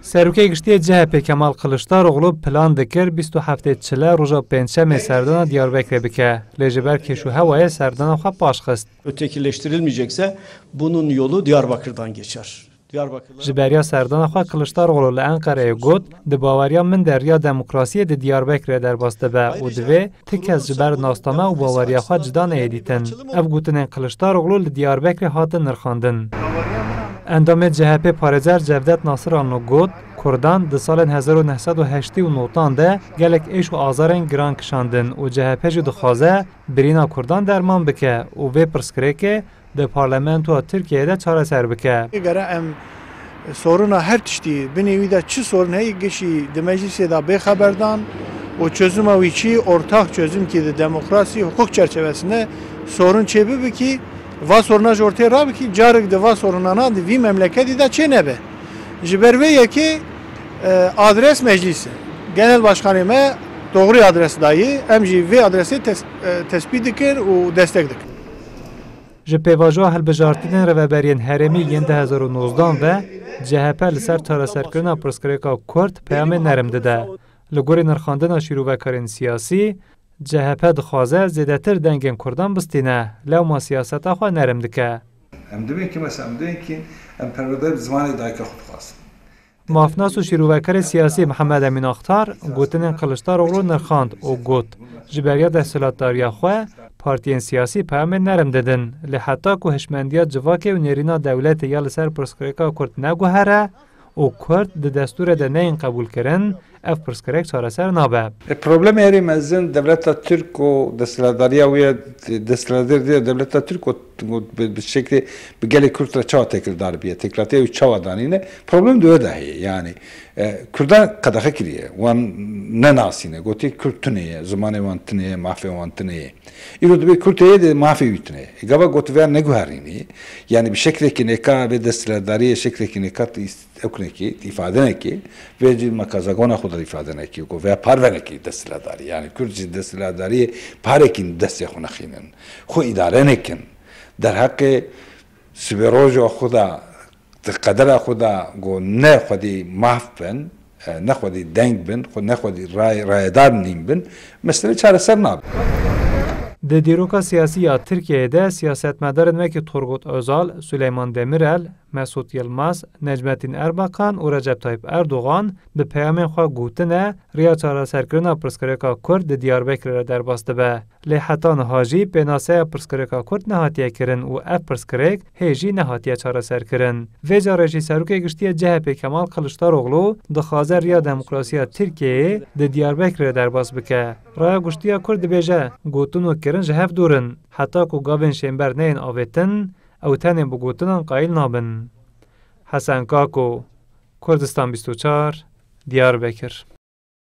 سروکی گشتی CHP کمال کلشداروغلو پلان دکر 27 چله روزا پنجشنبه سردان دیاربکر بکه. لجبر کشو هوای سردان خو پاشخست. Ötekileştirilmeyecekse bunun yolu Diyarbakır'dan geçer. جبریا سردان خو کلشداروغلو لانقره گوت د باوریا من دریا دموکراسی د دیاربکر در باسته به او دوی تک از جبر ناستانه و باوریا خو جدان ایدیتن. اف گوتن کلشداروغلو ل دیاربکر هات نرخاندن. اندام CHP پارزر جودت ناصر آنو گوت کردان د سال 1989 ده گلک ایش و آزارن گران کشاندن و CHP جو دخوازه برینا کردان درمان بکه و وی پرسکره که د پارلمانتو ترکیه ده çare ser bike. Egere em soruna her tişti beni de çi sorun hey geçi de meclise de be haberdan o çözüm aviçi ortak çözüm ki de demokrasi hukuk çerçevesinde sorun çebi ki va sorunaj ortaya rabi ki carık de va sorunana de vi memleketi de çenebe. Jiberve ki adres meclisi. Genel başkanıma doğru adres dahi MGV adresi tespit dikir ve destek dikir. Ji pêvajoya hilbijartinên rêveberiyên herêmî yên 2019 ve CHP li ser çareserkirina pirsgirêka Kurd peyamê nerim dide. Li gorî nirxandina şîrovekarên siyasî, CHP dixwaze zêdetir dengên Kurdan bistîne, lewma siyaseta xwe nerim dike. Em dibin ki mesela em dibin ki em perwerde bi zimanê dayika xwe dixwazin. Mafnas û şîrovekarê siyasî Mihemed Emîn Axtar gotinên Kılıçdaroğlu nirxand û got ji beriya desthilatdariya xwe partiyên siyasî peyamê nerim didin. Lê heta ku hişmendiya civakê û nêrîna dewletê ya li ser pirsgirêka Kurd neguhere û Kurd di destûrê de neyên qebûlkirin, ev pirsgirêk çareser nabe. Problem herî mezin devleta Türk û desthilatdariya wê desthilatdariya devleta Türk û bi şeklî bi gelê Kurd re çawa têkildar biye, têkilatiya wî çawa danîne. Problem de heye yani. Kurdan qedexe kiriye, wan nenasîne, gotî Kurd tuneye, zimanê wan tuneye, mafê wan tuneye. Îro dibe Kurd heye de mafê wî tuneye. Gava gotiver neguherînî, yani bir şeklekî nêka ve desthilatdariyê şeklekî nêka ekunekî, îfadenekî ve cî makazagona xwe de îfadenekî ku ve parvenekî desthilatdarî. Yani Kurd jî desthilatdariyê parekî destê xwe nexînin. Xwe îdare nekin. Derheqê siberoja xwe da قدر خدا گو نه خودی محف بن نه خودی دنگ بن خود نه خودی رایدار نیم بن مثلا چاره سر ناب. د دیروکا سیاسی یا ترکیه'de siyasetmedarın veki Turgut Özal, Süleyman Demirel, Mesut Yılmaz, Necmettin Erbakan û Recep Tayyip Erdoğan bi peyamên xwe gotine riya çareserkirina pirsgirêka Kurd di Diyarbekirê derbas dibe. Lê heta niha jî pênaseya pirsgirêka Kurd nehatiye kirin û ev pirsgirêk hê jî nehatiye çareserkirin. Vê carê jî serokê giştiya CHP Kemal Kılıçdaroğlu dixwaze riya demokrasiya Tirkiyeyê di Diyarbekirê derbas bike. Raya giştiya Kurd dibêje gotin û kirin ji hev durin. Heta ku gavên şêmber neyên avêtin, ew tenê bi gotinan qayîl nabin. Hesen Kako, Kurdistan 24, Diyarbekir.